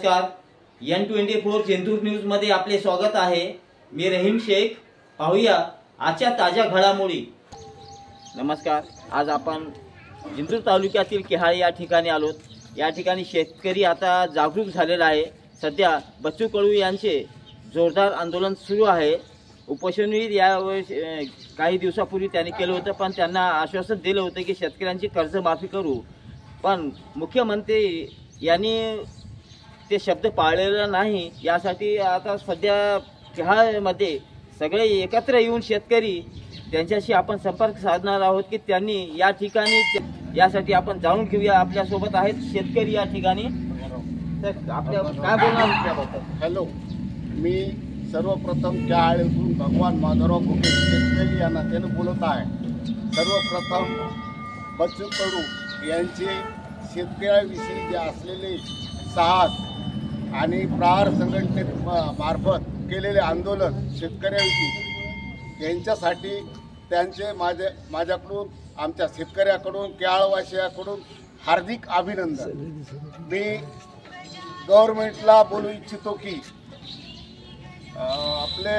नमस्कार, N24 Jintur news मध्ये आपले स्वागत आहे। मी रहीम शेख। पाहूया आजच्या ताज्या घडामोडी। नमस्कार, आज आपण जिंतूर तालुक्यातील किहाळ या ठिकाणी आलोत। या ठिकाणी शेतकरी आता जागरूक झालेला आहे। सध्या बच्चू कडू यांचे जोरदार आंदोलन सुरू आहे। उपोषणवीर या काही दिवसापूर्वी त्यांनी केलं होतं, पण त्यांना आश्वासन दिलं होतं की शेतकऱ्यांची कर्जमाफी करू, पण मुख्यमंत्री यांनी ते शब्द पाळलेला नाही। यासाठी आता सध्या किहाळमध्ये सगळे एकत्र येऊन शेतकरी त्यांच्याशी आपण संपर्क साधणार आहोत की त्यांनी या ठिकाणी यासाठी आपण जाणून घेऊया। आपल्या सोबत आहेत शेतकरी या ठिकाणी। तर आपल्या काय बोलणार त्याबद्दल? हॅलो, मी सर्वप्रथम किहाळ येथून भगवान माधवराव भुके शेतकरी या नात्याने बोलत आहे। सर्वप्रथम बच्चू कडू यांचे शेतकऱ्याविषयी जे असलेले साहस आणि प्रहार संघटनेत मार्फत केलेले आंदोलन शेतकऱ्याविषयी यांच्यासाठी त्यांचे माझ्याकडून आमच्या शेतकऱ्याकडून किहाळवासियाकडून हार्दिक अभिनंदन। मी गव्हर्नमेंटला बोलू इच्छितो की आपले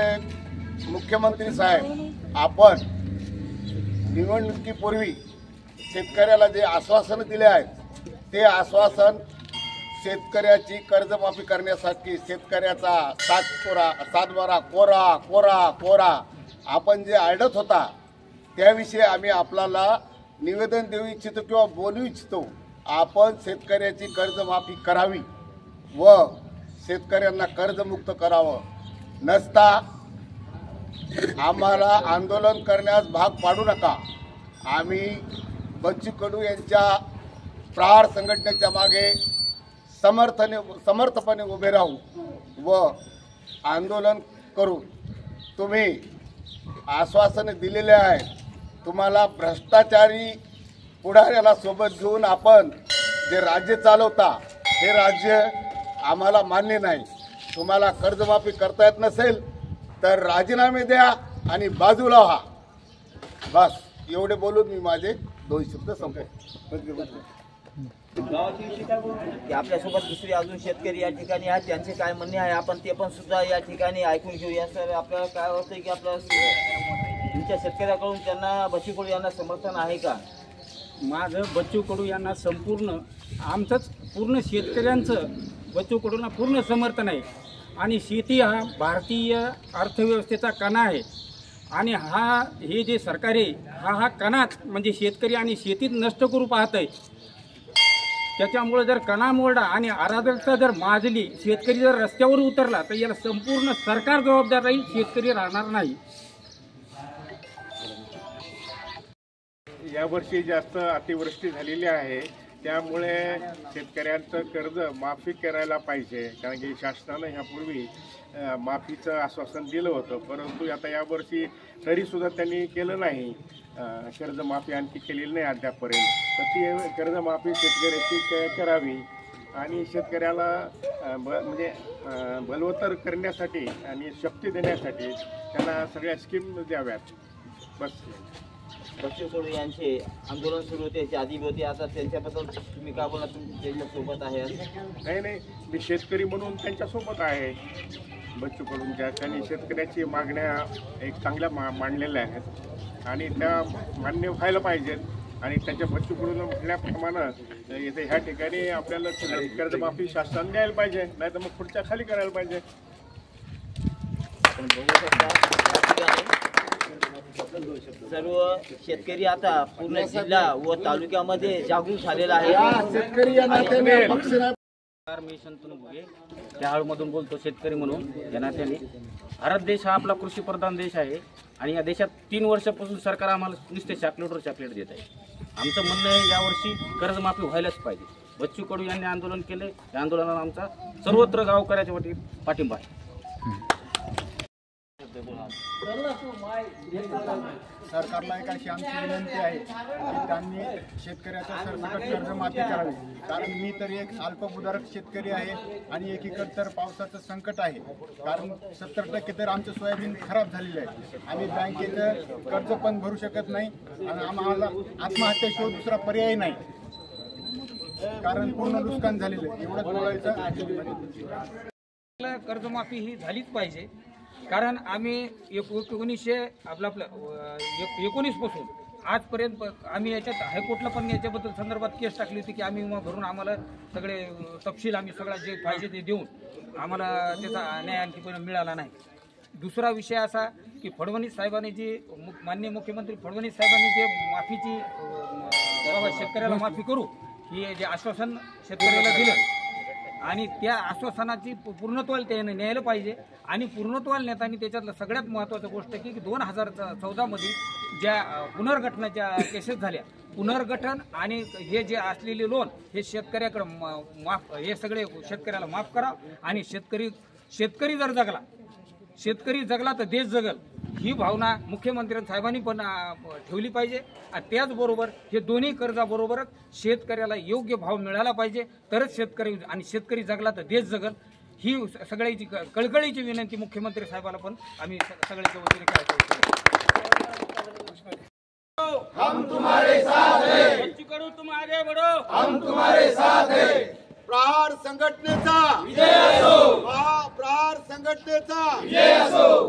मुख्यमंत्री साहेब, आपण निवडणुकीपूर्वी शेतकऱ्याला जे आश्वासन दिले आहेत ते आश्वासन शेतकऱ्याची कर्जमाफी करण्यासाठी शेतकऱ्याचा सातबारा कोरा कोरा कोरा आपण जे आडत होता त्याविषयी आम्ही आपल्याला निवेदन देऊ इच्छितो किंवा बोलू इच्छितो। आपण शेतकऱ्याची कर्जमाफी करावी व शेतकऱ्यांना कर्जमुक्त करावं, नसता आम्हाला आंदोलन करण्यास भाग पाडू नका। आम्ही बच्चू कडू यांच्या प्रहार संघटनेच्या मागे समर्थपणे उभे राहू व आंदोलन करू। तुम्ही आश्वासने दिलेले आहे, तुम्हाला भ्रष्टाचारी पुढाऱ्याला सोबत घेऊन आपण जे राज्य चालवता हे राज्य आम्हाला मान्य नाही। तुम्हाला कर्जमाफी करता येत नसेल तर राजीनामे द्या आणि बाजूला व्हा। बस एवढे बोलून मी माझे 2 शब्द संपवतो। आपल्यासोबत दुसरे अजून शेतकरी या ठिकाणी आहेत, त्यांचे काय म्हणणे आहे आपण ते पण सुद्धा या ठिकाणी ऐकून घेऊया। सर, आपल्याला काय वाटतं की आपल्या तुमच्या शेतकऱ्याकडून त्यांना बच्चू कडू यांना समर्थन आहे का? माझं बच्चू कडू यांना संपूर्ण आमचंच पूर्ण शेतकऱ्यांचं बच्चू कडूंना पूर्ण समर्थन आहे। आणि शेती हा भारतीय अर्थव्यवस्थेचा कणा आहे आणि हे जे सरकार आहे हा कणाच म्हणजे शेतकरी आणि शेतीत नष्ट करू पाहत आहे। त्याच्यामुळे जर कणा मोडला आणि अराजकता जर माजली, शेतकरी जर रस्त्यावर उतरला तर याला संपूर्ण सरकार जबाबदार राहील, शेतकरी राहणार नाही। यावर्षी जास्त अतिवृष्टी झालेली आहे, त्यामुळे शेतकऱ्यांचं कर्ज माफी करायला पाहिजे। कारण की शासनानं ह्यापूर्वी माफीचं आश्वासन दिलं होतं, परंतु आता यावर्षी तरीसुद्धा त्यांनी केलं नाही। कर्जमाफी आणखी केलेली नाही अद्यापर्यंत। तर ती कर्जमाफी शेतकऱ्याची करावी आणि शेतकऱ्याला म्हणजे बलवत्तर करण्यासाठी आणि शक्ती देण्यासाठी त्यांना सगळ्या स्कीम द्याव्यात। बस। बच्चू कडू यांचे आंदोलन सुरू होते, त्याच्या आधी होते, आता त्यांच्याबद्दल तुम्ही काय बोला? तुम्ही त्यांच्यासोबत आहे? नाही, मी शेतकरी म्हणून त्यांच्यासोबत आहे बच्चू कडूंच्या। त्यांनी शेतकऱ्याची मागण्या एक चांगल्या मांडलेल्या आहेत आणि त्या मान्य व्हायला पाहिजेत। आणि त्यांच्या बच्चू कडून म्हटल्याप्रमाणे इथे ह्या ठिकाणी आपल्याला कर्जमाफी शासनाने द्यायला पाहिजे, नाही तर मग पुढच्या खाली करायला पाहिजे। सर्व शेतकरी आता पूर्ण जिल्हा व तालुक्यामध्ये जागरूक झालेला आहे। मी शंतनू भुगे किहाळमधून बोलतो, शेतकरी म्हणून या नात्याने। भारत देश हा आपला कृषीप्रधान देश आहे आणि या देशात 3 वर्षापासून सरकार आम्हाला नुसते चॉकलेट देत आहे। आमचं म्हणणं आहे यावर्षी कर्जमाफी व्हायलाच पाहिजे। बच्चू कडू यांनी आंदोलन केले, या आंदोलनाला आमचा सर्वत्र गावकऱ्याच्या वतीने पाठिंबा आहे। सरकारला एक अशी आमची विनंती आहे की त्यांनी शेतकऱ्याचं सरसकट कर्जमाफी करावी। कारण मी तर एक अल्पभूधारक शेतकरी आहे आणि एकीकडे तर पावसाचं संकट आहे। कारण 70% तर आमचं सोयाबीन खराब झालेलं आहे। आम्ही बँकेचं कर्ज पण भरू शकत नाही आणि आम्हाला आत्महत्येशिवाय दुसरा पर्याय नाही। कारण पूर्ण नुकसान झालेलं आहे. एवढं बोलायचं. कर्जमाफी ही झालीच पाहिजे, कारण आम्ही 19 पासून आजपर्यंत आम्ही याच्यात हायकोर्टला पण याच्याबद्दल संदर्भात केस टाकली होती की आम्ही विमा भरून आम्हाला सगळे तपशील आम्ही सगळा जे पाहिजे ते देऊन आम्हाला त्याचा न्याय आणखी पण मिळाला नाही. दुसरा विषय असा की फडणवीस साहेबांनी जी माननीय मुख्यमंत्री फडणवीस साहेबांनी जे माफीची बाबा शेतकऱ्याला माफी करू ही जे आश्वासन शेतकऱ्याला दिलं आणि त्या आश्वासनाची पूर्णत्वाला त्याने न्यायला पाहिजे. आणि पूर्णत्वाला नेतानी त्याच्यातलं सगळ्यात महत्त्वाचं गोष्ट की 2014मध्ये ज्या पुनर्गठनाच्या केसेस झाल्या, पुनर्गठन आणि हे जे असलेले लोन हे शेतकऱ्याकडे माफ, हे सगळे शेतकऱ्याला माफ करा. आणि शेतकरी जर जगला तर देश जगल ही भावना मुख्यमंत्री साहेबांनी पण ठेवली पाहिजे. आणि त्याचबरोबर हे दोन्ही कर्जाबरोबरच शेतकऱ्याला योग्य भाव मिळाला पाहिजे, तरच शेतकरी जगला तर देश जगल ही सगळ्याची कळकळीची विनंती मुख्यमंत्री साहेबाला पण आम्ही सगळ्याच्या वतीने करतो. हम तुम्हारे साथ हैं, बच्चू कडू तुम आगे बढ़ो, हम तुम्हारे साथ हैं. प्रहार संघटनेचा विजय असो. प्रहार संघटनेचा विजय असो.